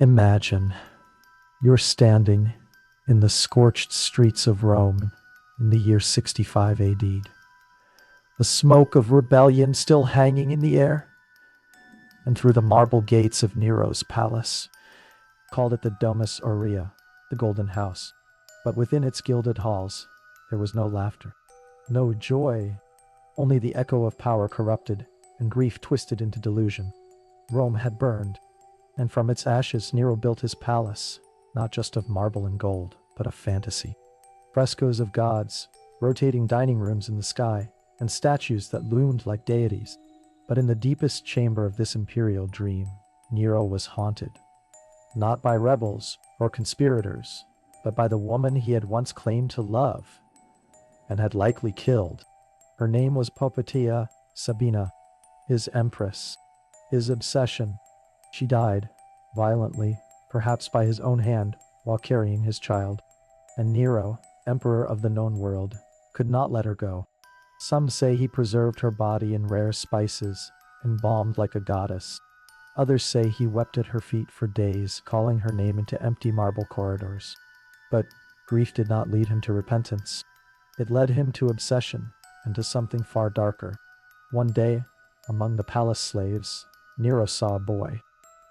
Imagine you're standing in the scorched streets of Rome in the year 65 AD, the smoke of rebellion still hanging in the air, and through the marble gates of Nero's palace, called it the Domus Aurea, the Golden House. But within its gilded halls, there was no laughter, no joy, only the echo of power corrupted and grief twisted into delusion. Rome had burned, and from its ashes Nero built his palace, not just of marble and gold, but of fantasy. Frescoes of gods, rotating dining rooms in the sky, and statues that loomed like deities. But in the deepest chamber of this imperial dream, Nero was haunted, not by rebels or conspirators, but by the woman he had once claimed to love, and had likely killed. Her name was Poppaea Sabina, his empress, his obsession. She died, violently, perhaps by his own hand, while carrying his child. And Nero, emperor of the known world, could not let her go. Some say he preserved her body in rare spices, embalmed like a goddess. Others say he wept at her feet for days, calling her name into empty marble corridors. But grief did not lead him to repentance. It led him to obsession, and to something far darker. One day, among the palace slaves, Nero saw a boy,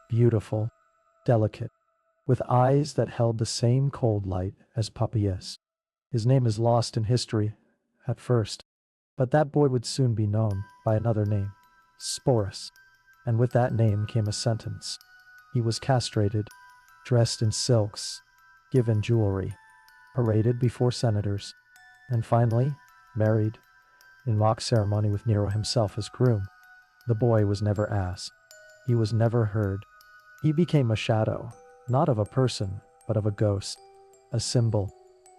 beautiful, delicate, with eyes that held the same cold light as Poppaea's. His name is lost in history, at first, but that boy would soon be known by another name, Sporus, and with that name came a sentence. He was castrated, dressed in silks, given jewelry, paraded before senators, and finally, married, in mock ceremony with Nero himself as groom. The boy was never asked. He was never heard. He became a shadow, not of a person, but of a ghost, a symbol,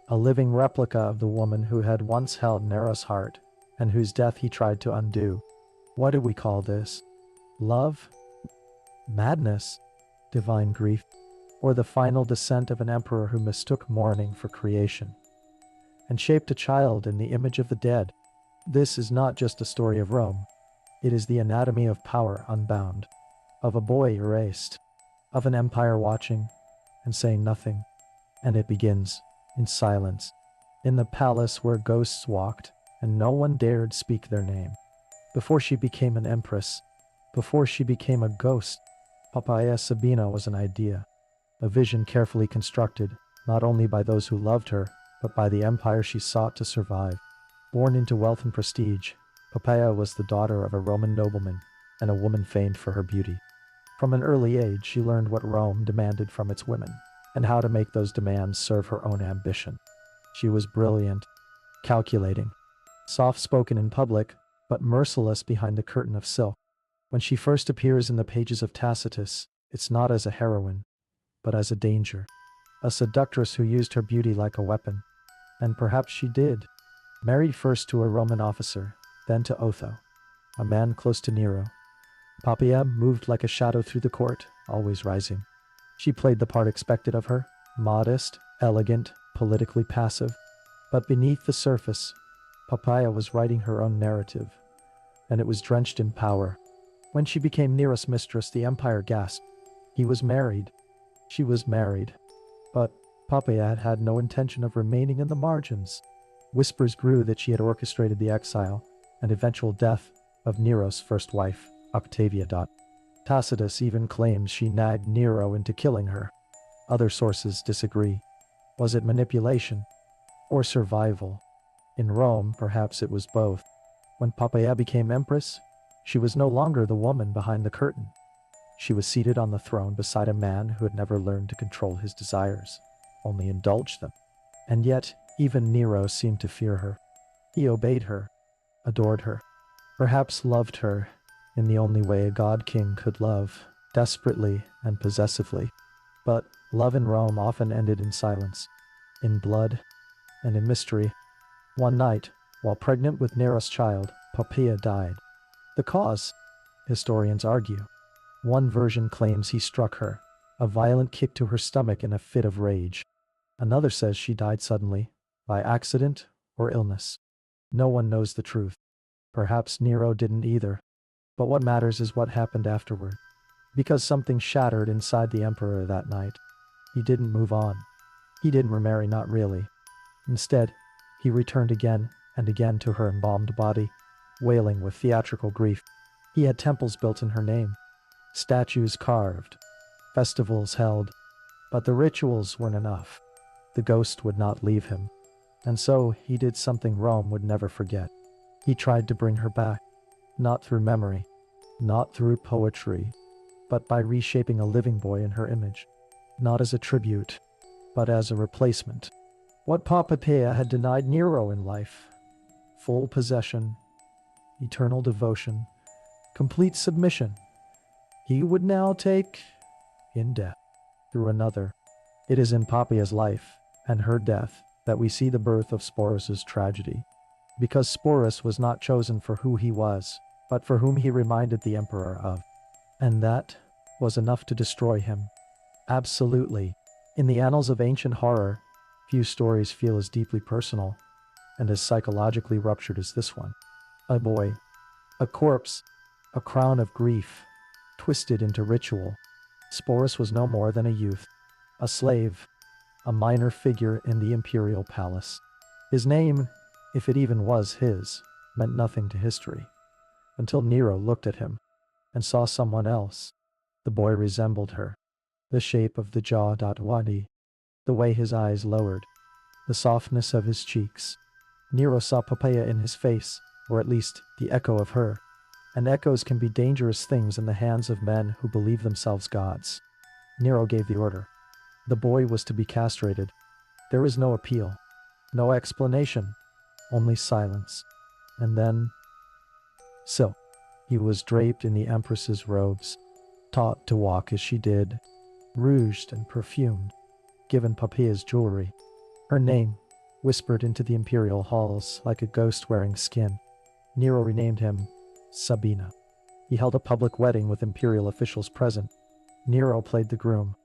a living replica of the woman who had once held Nero's heart, and whose death he tried to undo. What do we call this? Love? Madness? Divine grief? Or the final descent of an emperor who mistook mourning for creation, and shaped a child in the image of the dead? This is not just a story of Rome. It is the anatomy of power unbound, of a boy erased, of an empire watching and saying nothing. And it begins in silence, in the palace where ghosts walked and no one dared speak their name. Before she became an empress, before she became a ghost, Poppaea Sabina was an idea, a vision carefully constructed, not only by those who loved her, but by the empire she sought to survive. Born into wealth and prestige, Poppaea was the daughter of a Roman nobleman and a woman famed for her beauty. From an early age, she learned what Rome demanded from its women, and how to make those demands serve her own ambition. She was brilliant, calculating, soft-spoken in public, but merciless behind the curtain of silk. When she first appears in the pages of Tacitus, it's not as a heroine, but as a danger, a seductress who used her beauty like a weapon. And perhaps she did. Married first to a Roman officer, then to Otho, a man close to Nero, Poppaea moved like a shadow through the court, always rising. She played the part expected of her, modest, elegant, politically passive. But beneath the surface, Poppaea was writing her own narrative, and it was drenched in power. When she became Nero's mistress, the empire gasped. He was married. She was married. But Poppaea had no intention of remaining in the margins. Whispers grew that she had orchestrated the exile and eventual death of Nero's first wife, Octavia. Tacitus even claims she nagged Nero into killing her. Other sources disagree. Was it manipulation or survival? In Rome, perhaps it was both. When Poppaea became empress, she was no longer the woman behind the curtain. She was seated on the throne beside a man who had never learned to control his desires, only indulge them. And yet, even Nero seemed to fear her. He obeyed her, adored her, perhaps loved her in the only way a god-king could love, desperately and possessively. But love in Rome often ended in silence, in blood, and in mystery. One night, while pregnant with Nero's child, Poppaea died. The cause? Historians argue. One version claims he struck her, a violent kick to her stomach in a fit of rage. Another says she died suddenly, by accident or illness. No one knows the truth. Perhaps Nero didn't either. But what matters is what happened afterward. Because something shattered inside the emperor that night. He didn't move on. He didn't remarry, not really. Instead, he returned again and again to her embalmed body, wailing with theatrical grief. He had temples built in her name, statues carved, festivals held, but the rituals weren't enough. The ghost would not leave him, and so he did something Rome would never forget. He tried to bring her back, not through memory, not through poetry, but by reshaping a living boy in her image, not as a tribute, but as a replacement. What Poppaea had denied Nero in life: full possession, eternal devotion, complete submission, he would now take in death through another. It is in Poppaea's life and her death that we see the birth of Sporus's tragedy. Because Sporus was not chosen for who he was, but for whom he reminded the emperor of. And that was enough to destroy him. Absolutely. In the annals of ancient horror, few stories feel as deeply personal and as psychologically ruptured as this one. A boy, a corpse, a crown of grief, twisted into ritual. Sporus was no more than a youth, a slave, a minor figure in the imperial palace. His name, if it even was his, meant nothing to history, until Nero looked at him and saw someone else. The boy resembled her. The shape of the jaw, wadi, the way his eyes lowered, the softness of his cheeks. Nero saw Poppaea in his face, or at least the echo of her. And echoes can be dangerous things in the hands of men who believe themselves gods. Nero gave the order. The boy was to be castrated. There was no appeal, no explanation, only silence. And then, silk. He was draped in the empress's robes, taught to walk as she did, rouged and perfumed, given Poppaea's jewelry. Her name, whispered into the imperial halls like a ghost wearing skin. Nero renamed him Sabina. He held a public wedding with imperial officials present. Nero played the groom,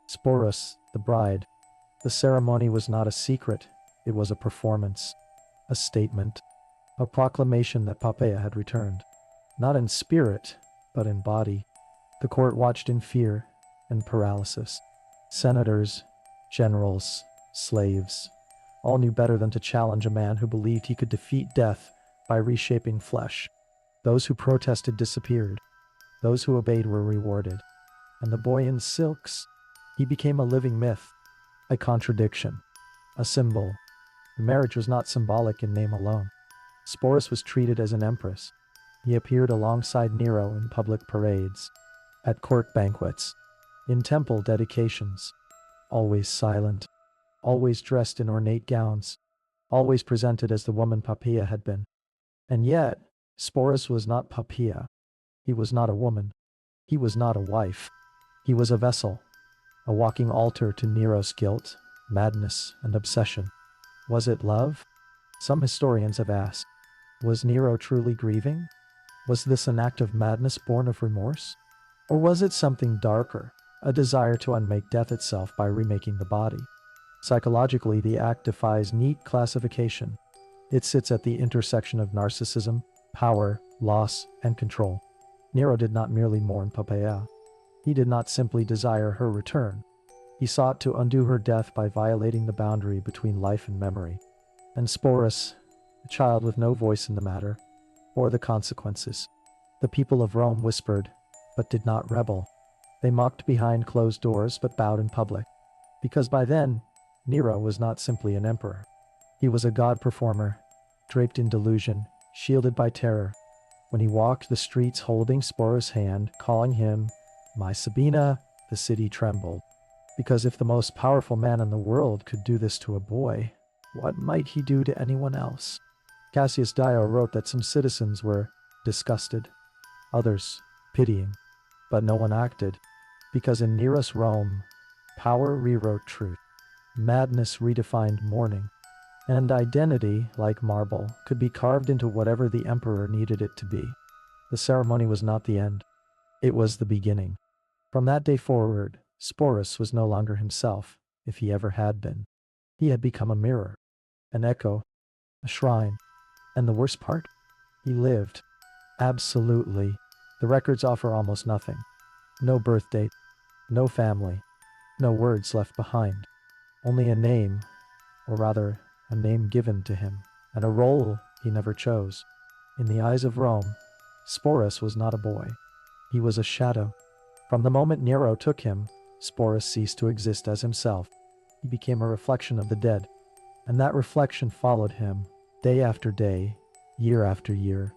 Sporus the bride. The ceremony was not a secret, it was a performance, a statement, a proclamation that Poppaea had returned. Not in spirit, but in body. The court watched in fear and paralysis. Senators, generals, slaves, all knew better than to challenge a man who believed he could defeat death by reshaping flesh. Those who protested disappeared. Those who obeyed were rewarded. And the boy in silks, he became a living myth, a contradiction, a symbol. The marriage was not symbolic in name alone. Sporus was treated as an empress. He appeared alongside Nero in public parades, at court banquets, in temple dedications, always silent, always dressed in ornate gowns, always presented as the woman Poppaea had been. And yet, Sporus was not Poppaea. He was not a woman. He was not a wife. He was a vessel, a walking altar to Nero's guilt, madness, and obsession. Was it love? Some historians have asked. Was Nero truly grieving? Was this an act of madness born of remorse? Or was it something darker, a desire to unmake death itself by remaking the body? Psychologically, the act defies neat classification. It sits at the intersection of narcissism, power, loss, and control. Nero did not merely mourn Poppaea. He did not simply desire her return. He sought to undo her death by violating the boundary between life and memory. And Sporus, a child with no voice in the matter, bore the consequences. The people of Rome whispered, but did not rebel. They mocked behind closed doors, but bowed in public. Because by then, Nero was not simply an emperor. He was a god performer, draped in delusion, shielded by terror. When he walked the streets holding Sporus' hand, calling him, "My Sabina," the city trembled. Because if the most powerful man in the world could do this to a boy, what might he do to anyone else? Cassius Dio wrote that some citizens were disgusted, others pitying, but no one acted, because in Nero's Rome, power rewrote truth, madness redefined mourning, and identity, like marble, could be carved into whatever the emperor needed it to be. The ceremony was not the end. It was the beginning. From that day forward, Sporus was no longer himself, if he ever had been. He had become a mirror, an echo, a shrine. And the worst part? He lived. Absolutely. The records offer almost nothing. No birth date, no family, no words left behind. Only a name, or rather, a name given to him, and a role he never chose. In the eyes of Rome, Sporus was not a boy. He was a shadow. From the moment Nero took him, Sporus ceased to exist as himself. He became a reflection of the dead, and that reflection followed him, day after day, year after year,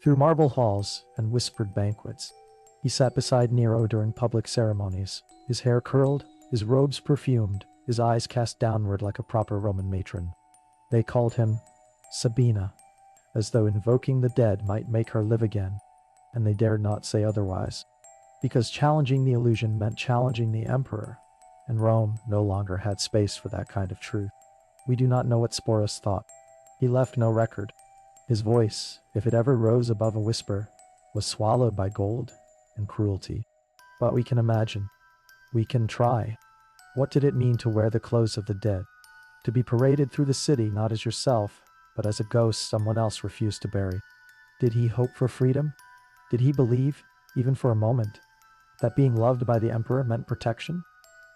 through marble halls and whispered banquets. He sat beside Nero during public ceremonies, his hair curled, his robes perfumed, his eyes cast downward like a proper Roman matron. They called him Sabina, as though invoking the dead might make her live again, and they dared not say otherwise, because challenging the illusion meant challenging the emperor, and Rome no longer had space for that kind of truth. We do not know what Sporus thought. He left no record. His voice, if it ever rose above a whisper, was swallowed by gold and cruelty. But we can imagine. We can try. What did it mean to wear the clothes of the dead? To be paraded through the city not as yourself, but as a ghost someone else refused to bury? Did he hope for freedom? Did he believe, even for a moment, that being loved by the emperor meant protection?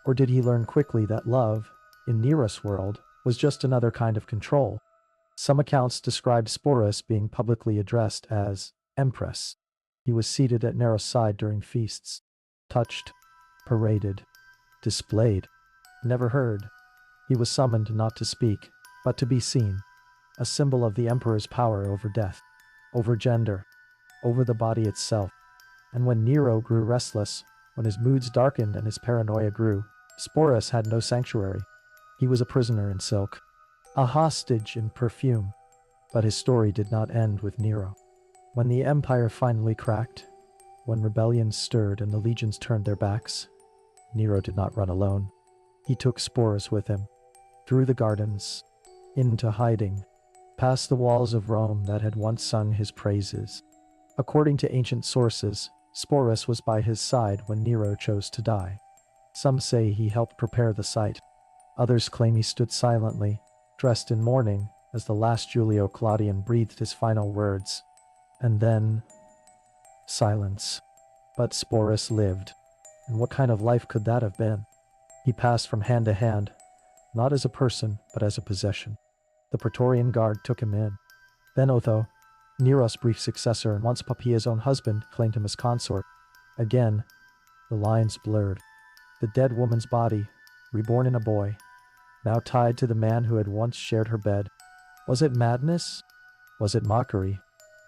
Or did he learn quickly that love, in Nero's world, was just another kind of control? Some accounts describe Sporus being publicly addressed as Empress. He was seated at Nero's side during feasts, touched, paraded, displayed, never heard. He was summoned not to speak, but to be seen, a symbol of the emperor's power over death, over gender, over the body itself. And when Nero grew restless, when his moods darkened and his paranoia grew, Sporus had no sanctuary. He was a prisoner in silk, a hostage in perfume. But his story did not end with Nero. When the empire finally cracked, when rebellions stirred and the legions turned their backs, Nero did not run alone. He took Sporus with him, through the gardens, into hiding, past the walls of Rome that had once sung his praises. According to ancient sources, Sporus was by his side when Nero chose to die. Some say he helped prepare the site. Others claim he stood silently, dressed in mourning, as the last Julio Claudian breathed his final words. And then, silence. But Sporus lived. And what kind of life could that have been? He passed from hand to hand, not as a person, but as a possession. The Praetorian Guard took him in. Then Otho, Nero's brief successor and once Poppaea's own husband, claimed him as consort. Again, the lines blurred. The dead woman's body, reborn in a boy, now tied to the man who had once shared her bed. Was it madness? Was it mockery?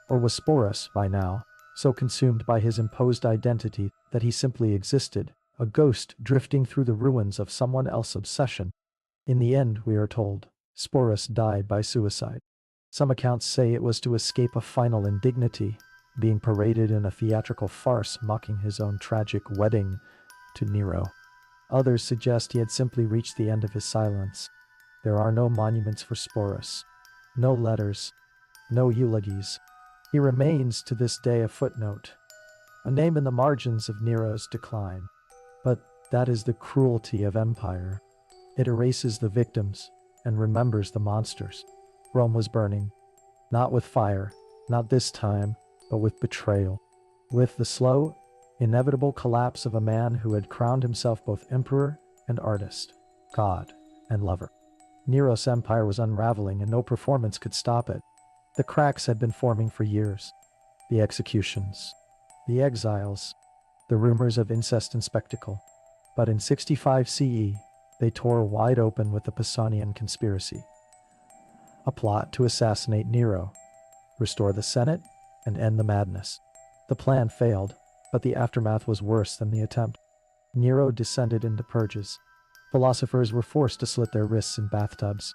Or was Sporus, by now, so consumed by his imposed identity that he simply existed, a ghost drifting through the ruins of someone else's obsession? In the end, we are told, Sporus died by suicide. Some accounts say it was to escape a final indignity, being paraded in a theatrical farce mocking his own tragic wedding to Nero. Others suggest he had simply reached the end of his silence. There are no monuments for Sporus, no letters, no eulogies. He remains to this day a footnote, a name in the margins of Nero's decline. But that is the cruelty of empire. It erases the victims and remembers the monsters. Rome was burning, not with fire, not this time, but with betrayal, with the slow, inevitable collapse of a man who had crowned himself both emperor and artist, god and lover. Nero's empire was unraveling and no performance could stop it. The cracks had been forming for years. The executions, the exiles, the rumors of incest and spectacle. But in 65 CE, they tore wide open with the Pisanian conspiracy. A plot to assassinate Nero, restore the Senate, and end the madness. The plan failed, but the aftermath was worse than the attempt. Nero descended into purges. Philosophers were forced to slit their wrists in bathtubs.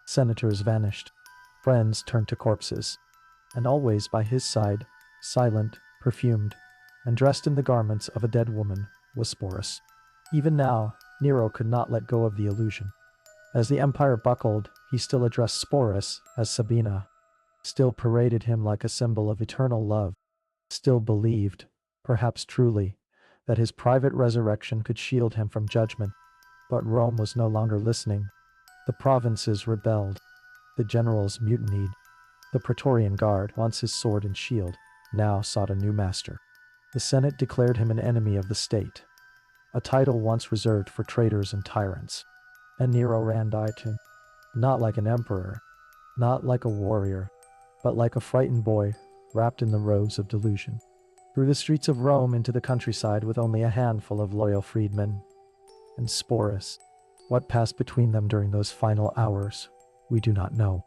Senators vanished. Friends turned to corpses. And always by his side, silent, perfumed, and dressed in the garments of a dead woman, was Sporus. Even now, Nero could not let go of the illusion. As the empire buckled, he still addressed Sporus as Sabina, still paraded him like a symbol of eternal love, still believed, perhaps truly, that his private resurrection could shield him from judgment. But Rome was no longer listening. The provinces rebelled. The generals mutinied. The Praetorian Guard, once his sword and shield, now sought a new master. The Senate declared him an enemy of the state, a title once reserved for traitors and tyrants. And Nero ran died him, not like an emperor, not like a warrior, but like a frightened boy wrapped in the robes of delusion. Through the streets of Rome into the countryside with only a handful of loyal freedmen. And Sporus, what passed between them during those final hours, we do not know.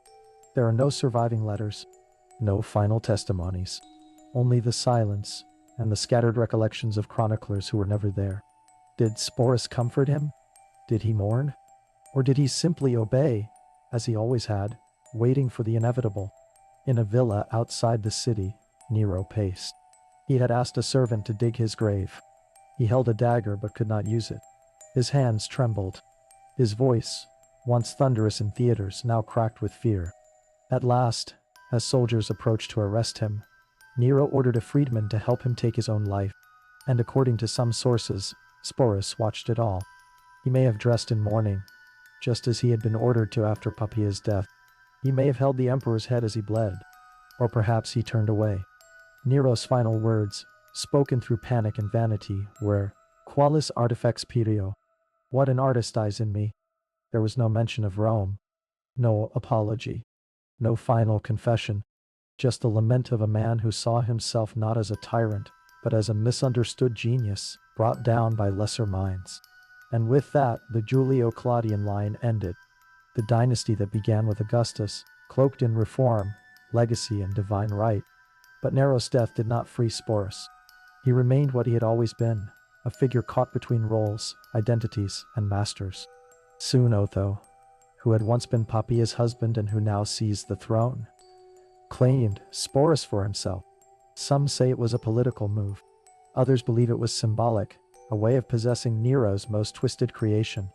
There are no surviving letters, no final testimonies, only the silence and the scattered recollections of chroniclers who were never there. Did Sporus comfort him? Did he mourn? Or did he simply obey, as he always had, waiting for the inevitable? In a villa outside the city, Nero paced. He had asked a servant to dig his grave. He held a dagger but could not use it. His hands trembled. His voice, once thunderous in theaters, now cracked with fear. At last, as soldiers approached to arrest him, Nero ordered a freedman to help him take his own life. And according to some sources, Sporus watched it all. He may have dressed in mourning, just as he had been ordered to after Poppaea's death. He may have held the emperor's head as he bled, or perhaps he turned away. Nero's final words, spoken through panic and vanity, were, "Qualis artifex perio." What an artist dies in me. There was no mention of Rome, no apology, no final confession, just the lament of a man who saw himself not as a tyrant, but as a misunderstood genius, brought down by lesser minds. And with that, the Julio-Claudian line ended. The dynasty that began with Augustus, cloaked in reform, legacy, and divine right. But Nero's death did not free Sporus. He remained what he had always been, a figure caught between roles, identities, and masters. Soon Otho, who had once been Poppaea's husband and who now seized the throne, claimed Sporus for himself. Some say it was a political move. Others believe it was symbolic, a way of possessing Nero's most twisted creation.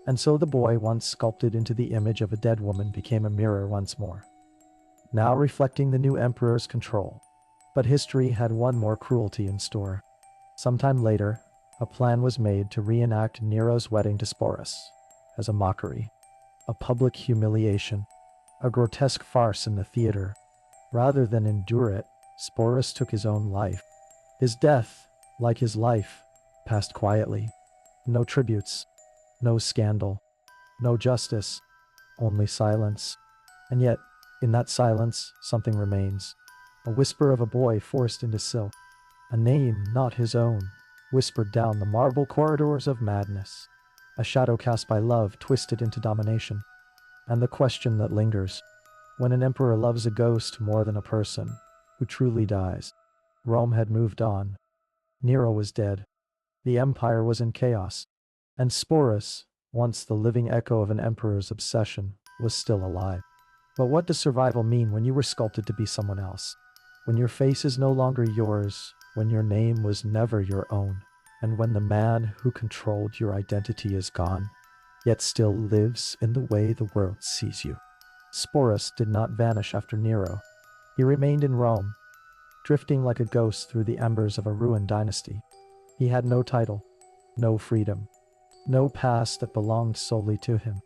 And so the boy once sculpted into the image of a dead woman became a mirror once more, now reflecting the new emperor's control. But history had one more cruelty in store. Sometime later, a plan was made to reenact Nero's wedding to Sporus as a mockery, a public humiliation, a grotesque farce in the theater. Rather than endure it, Sporus took his own life. His death, like his life, passed quietly. No tributes, no scandal, no justice, only silence. And yet, in that silence, something remains. A whisper of a boy forced into silk. A name not his own, whispered down the marble corridors of madness. A shadow cast by love twisted into domination. And the question that lingers, when an emperor loves a ghost more than a person, who truly dies? Rome had moved on. Nero was dead. The empire was in chaos. And Sporus, once the living echo of an emperor's obsession, was still alive. But what does survival mean when you were sculpted to be someone else? When your face is no longer yours, when your name was never your own, and when the man who controlled your identity is gone, yet still lives in the way the world sees you. Sporus did not vanish after Nero. He remained in Rome, drifting like a ghost through the embers of a ruined dynasty. He had no title, no freedom, no past that belonged solely to him.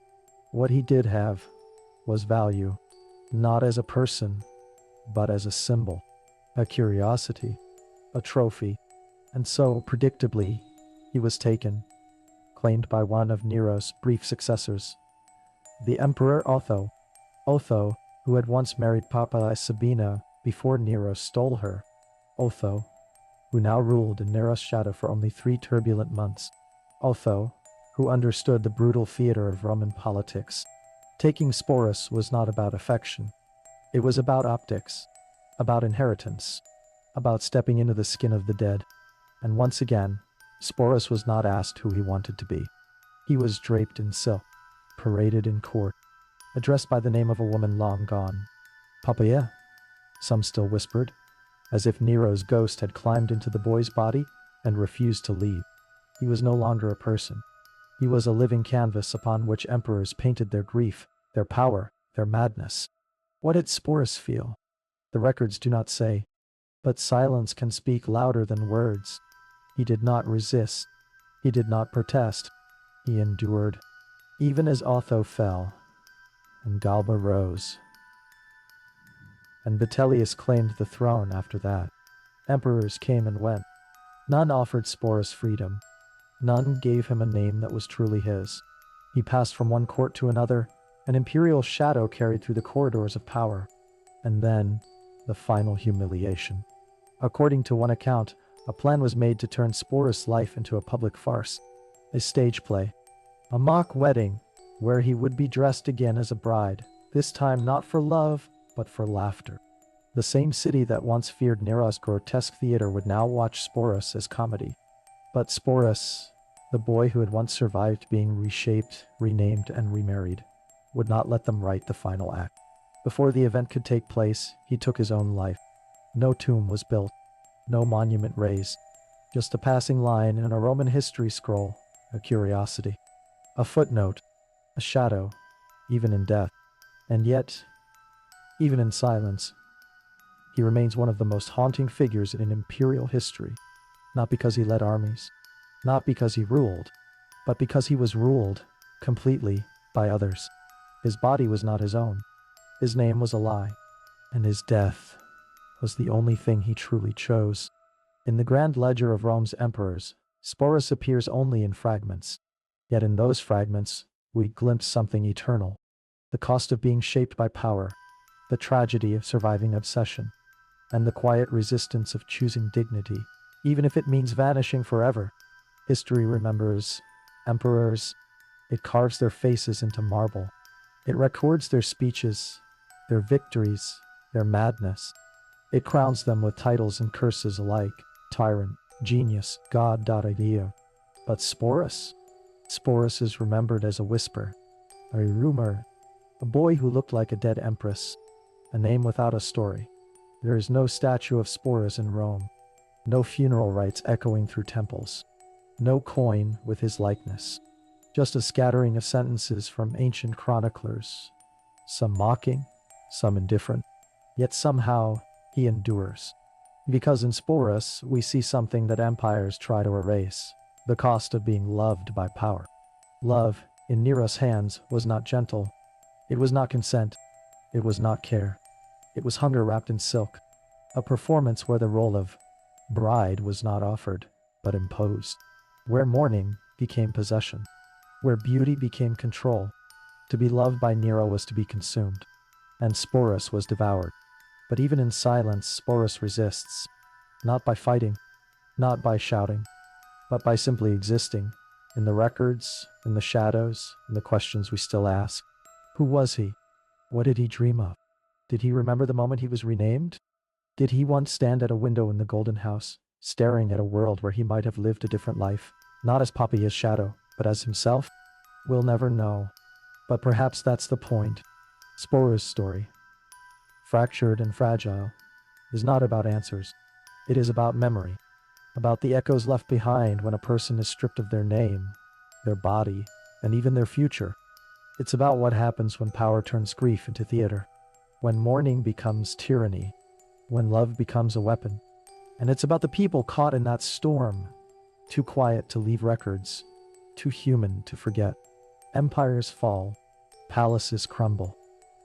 What he did have was value, not as a person, but as a symbol, a curiosity, a trophy. And so, predictably, he was taken, claimed by one of Nero's brief successors, the Emperor Otho. Otho, who had once married Poppaea Sabina before Nero stole her. Otho, who now ruled in Nero's shadow for only 3 turbulent months. Otho, who understood the brutal theater of Roman politics. Taking Sporus was not about affection. It was about optics, about inheritance, about stepping into the skin of the dead. And once again, Sporus was not asked who he wanted to be. He was draped in silk, paraded in court, addressed by the name of a woman long gone. Poppaea, some still whispered, as if Nero's ghost had climbed into the boy's body and refused to leave. He was no longer a person. He was a living canvas upon which emperors painted their grief, their power, their madness. What did Sporus feel? The records do not say, but silence can speak louder than words. He did not resist. He did not protest. He endured, even as Otho fell, and Galba rose. And Vitellius claimed the throne after that. Emperors came and went. None offered Sporus freedom. None gave him a name that was truly his. He passed from one court to another, an imperial shadow carried through the corridors of power. And then, the final humiliation. According to one account, a plan was made to turn Sporus' life into a public farce, a stage play, a mock wedding, where he would be dressed again as a bride, this time not for love, but for laughter. The same city that once feared Nero's grotesque theater would now watch Sporus as comedy. But Sporus, the boy who had once survived being reshaped, renamed, and remarried, would not let them write the final act. Before the event could take place, he took his own life. No tomb was built, no monument raised, just a passing line in a Roman history scroll, a curiosity, a footnote, a shadow, even in death. And yet, even in silence, he remains one of the most haunting figures in imperial history, not because he led armies, not because he ruled, but because he was ruled, completely, by others. His body was not his own. His name was a lie, and his death was the only thing he truly chose. In the grand ledger of Rome's emperors, Sporus appears only in fragments. Yet in those fragments, we glimpse something eternal. The cost of being shaped by power, the tragedy of surviving obsession, and the quiet resistance of choosing dignity, even if it means vanishing forever. History remembers emperors. It carves their faces into marble. It records their speeches, their victories, their madness. It crowns them with titles and curses alike: tyrant, genius, god, idea. But Sporus? Sporus is remembered as a whisper, a rumor, a boy who looked like a dead empress, a name without a story. There is no statue of Sporus in Rome, no funeral rites echoing through temples, no coin with his likeness, just a scattering of sentences from ancient chroniclers, some mocking, some indifferent, yet somehow he endures. Because in Sporus, we see something that empires try to erase: the cost of being loved by power. Love, in Nero's hands, was not gentle. It was not consent. It was not care. It was hunger wrapped in silk. A performance where the role of bride was not offered, but imposed. Where mourning became possession. Where beauty became control. To be loved by Nero was to be consumed. And Sporus was devoured. But even in silence, Sporus resists. Not by fighting, not by shouting, but by simply existing. In the records, in the shadows, in the questions we still ask. Who was he? What did he dream of? Did he remember the moment he was renamed? Did he once stand at a window in the Golden House, staring at a world where he might have lived a different life, not as Poppy's shadow, but as himself? We'll never know. But perhaps that's the point. Sporus' story, fractured and fragile, is not about answers. It is about memory, about the echoes left behind when a person is stripped of their name, their body, and even their future. It's about what happens when power turns grief into theater, when mourning becomes tyranny, when love becomes a weapon. And it's about the people caught in that storm, too quiet to leave records, too human to forget. Empires fall, palaces crumble.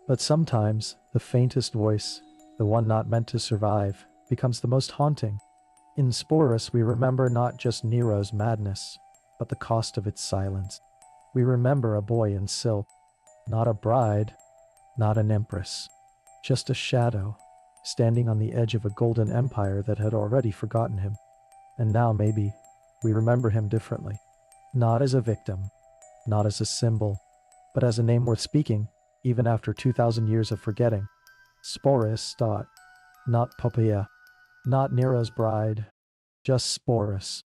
But sometimes, the faintest voice, the one not meant to survive, becomes the most haunting. In Sporus, we remember not just Nero's madness, but the cost of its silence. We remember a boy in silk, not a bride, not an empress, just a shadow, standing on the edge of a golden empire that had already forgotten him. And now maybe, we remember him differently. Not as a victim, not as a symbol, but as a name worth speaking, even after 2,000 years of forgetting. Sporus thought, not Poppaea, not Nero's bride, just Sporus.